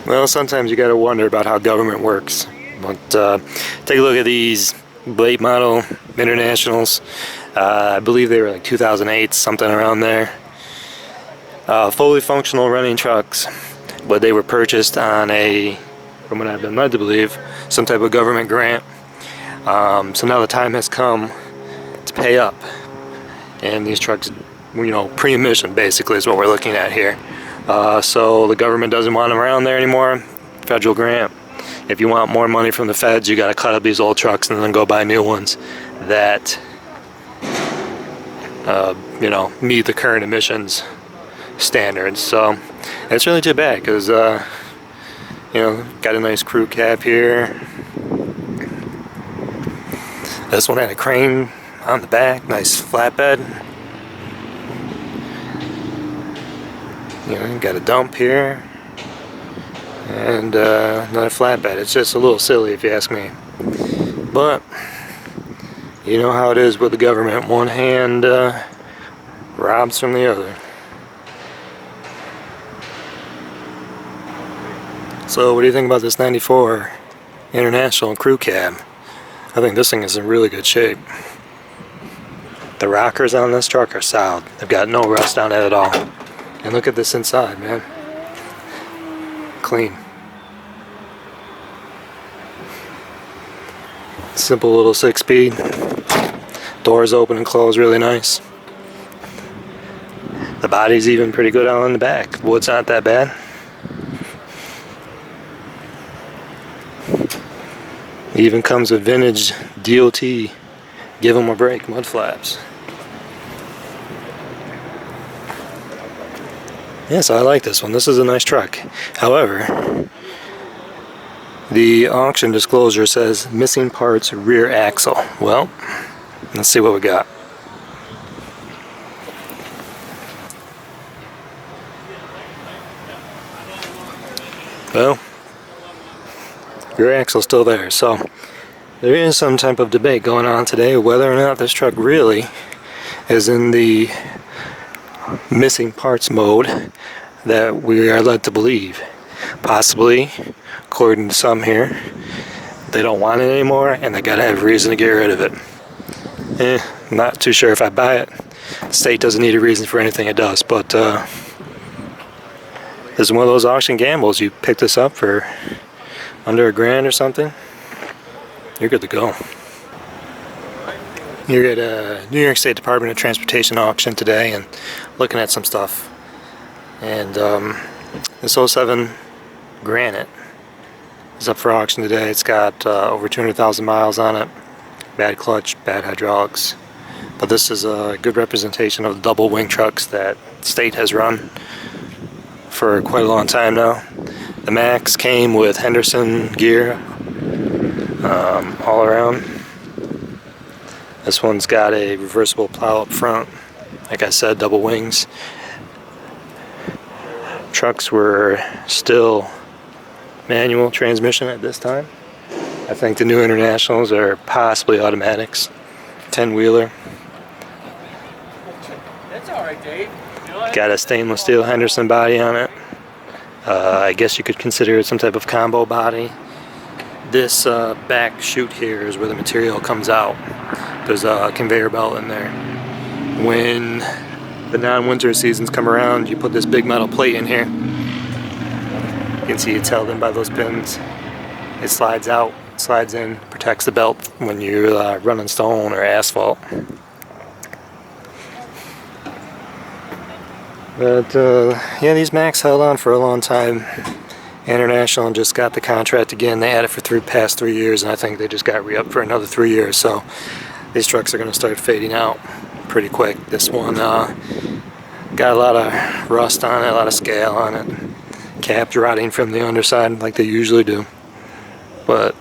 Well, sometimes you gotta wonder about how government works. But take a look at these late model Internationals. I believe they were like 2008, something around there. Fully functional running trucks, but they were purchased on a, from what I've been led to believe, some type of government grant. So now the time has come to pay up, and these trucks, you know, pre-emission basically is what we're looking at here. So the government doesn't want them around there anymore. Federal grant. If you want more money from the feds, you got to cut up these old trucks and then go buy new ones that you know, meet the current emissions standards. So it's really too bad because you know, got a nice crew cab here. This one had a crane on the back, nice flatbed. You know, got a dump here and another flatbed. It's just a little silly if you ask me, but you know how it is with the government. One hand robs from the other. So what do you think about this 94 International crew cab? I think this thing is in really good shape. The rockers on this truck are solid. They've got no rust on it at all. And look at this inside, man. Clean. Simple little 6-speed. Doors open and close really nice. The body's even pretty good on the back. Wood's not that bad. Even comes with vintage DOT, give them a break, mud flaps. Yes, I like this one. This is a nice truck. However, the auction disclosure says missing parts rear axle. Well, let's see what we got. Well, rear axle's still there, so there is some type of debate going on today whether or not this truck really is in the missing parts mode that we are led to believe. Possibly, according to some here, they don't want it anymore and they gotta have a reason to get rid of it. Not too sure if I buy it. The state doesn't need a reason for anything it does, but this is one of those auction gambles. You pick this up for under $1,000 or something, you're good to go. You're at a New York State Department of Transportation auction today and looking at some stuff. And this 07 Granite is up for auction today. It's got over 200,000 miles on it. Bad clutch, bad hydraulics. But this is a good representation of the double wing trucks that state has run for quite a long time now. The Max came with Henderson gear all around. This one's got a reversible plow up front. Like I said, double wings. Trucks were still manual transmission at this time. I think the new Internationals are possibly automatics. 10-wheeler. That's all right, Dave. Got a stainless steel Henderson body on it. I guess you could consider it some type of combo body. This back chute here is where the material comes out. There's a conveyor belt in there. When the non-winter seasons come around, you put this big metal plate in here. You can see it's held in by those pins. It slides out, slides in, protects the belt when you're running stone or asphalt. But yeah, these Macs held on for a long time. International just got the contract again. They had it for past 3 years, and I think they just got re-upped for another 3 years. So these trucks are going to start fading out pretty quick. This one got a lot of rust on it, a lot of scale on it. Caps rotting from the underside like they usually do. But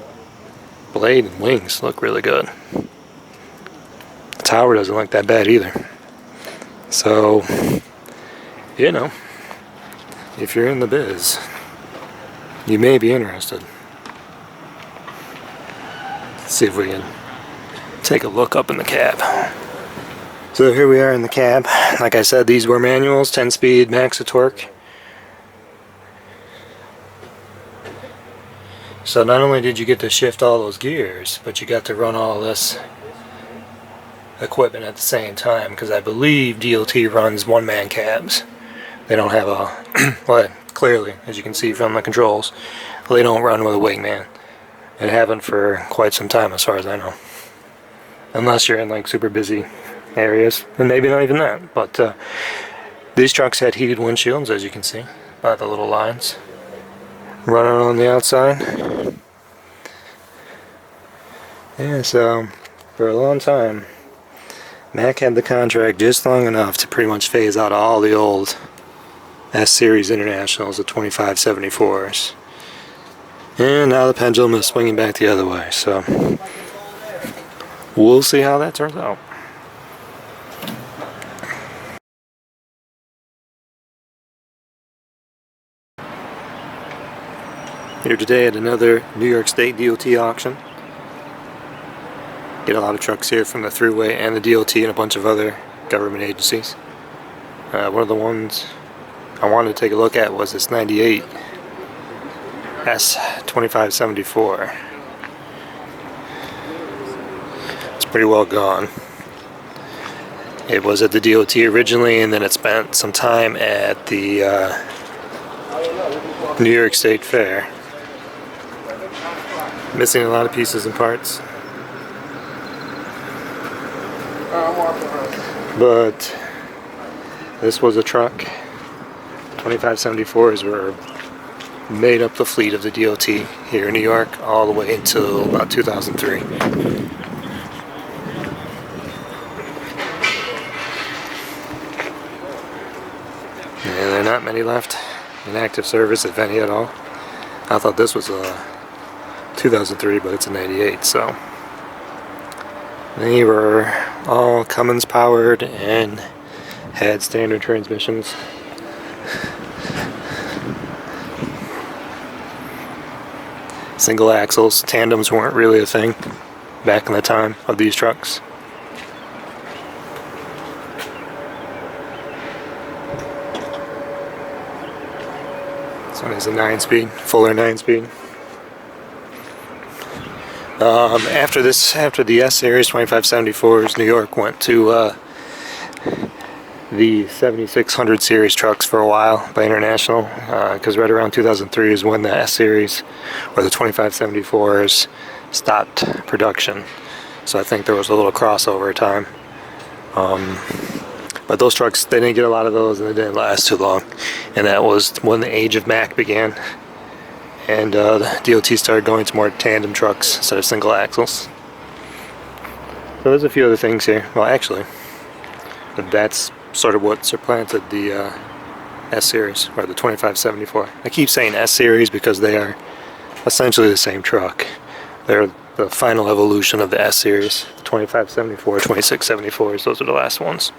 blade and wings look really good. The tower doesn't look that bad either. So, you know, if you're in the biz, you may be interested. Let's see if we can take a look up in the cab. So here we are in the cab. Like I said, these were manuals, 10-speed, max of torque. So not only did you get to shift all those gears, but you got to run all this equipment at the same time, because I believe DOT runs one-man cabs. They don't have a, well, clearly, as you can see from the controls, they don't run with a wingman. And haven't for quite some time as far as I know. Unless you're in like super busy areas, and maybe not even that. But these trucks had heated windshields, as you can see by the little lines running on the outside. Yeah, so for a long time, Mack had the contract just long enough to pretty much phase out all the old S-Series Internationals, the 2574s. And now the pendulum is swinging back the other way, so we'll see how that turns out. Here today at another New York State DOT auction. Get a lot of trucks here from the Thruway and the DOT and a bunch of other government agencies. One of the ones I wanted to take a look at was this 98 S2574. It's pretty well gone. It was at the DOT originally, and then it spent some time at the New York State Fair. Missing a lot of pieces and parts. But this was a truck. 2574s were made up the fleet of the DOT here in New York all the way until about 2003. And there are not many left in active service, if any at all. I thought this was a 2003, but it's a 98, so they were all Cummins powered and had standard transmissions. Single axles, tandems weren't really a thing back in the time of these trucks. This one is a 9-speed, fuller 9-speed. After the S-Series 2574s, New York went to the 7600 series trucks for a while by International, because right around 2003 is when the S-Series or the 2574s stopped production. So I think there was a little crossover time. But those trucks, they didn't get a lot of those, and they didn't last too long. And that was when the age of Mack began. And the DOT started going to more tandem trucks instead of single axles. So there's a few other things here. Well, actually, that's sort of what supplanted the S-Series, or the 2574. I keep saying S-Series because they are essentially the same truck. They're the final evolution of the S-Series. The 2574, 2674s, those are the last ones.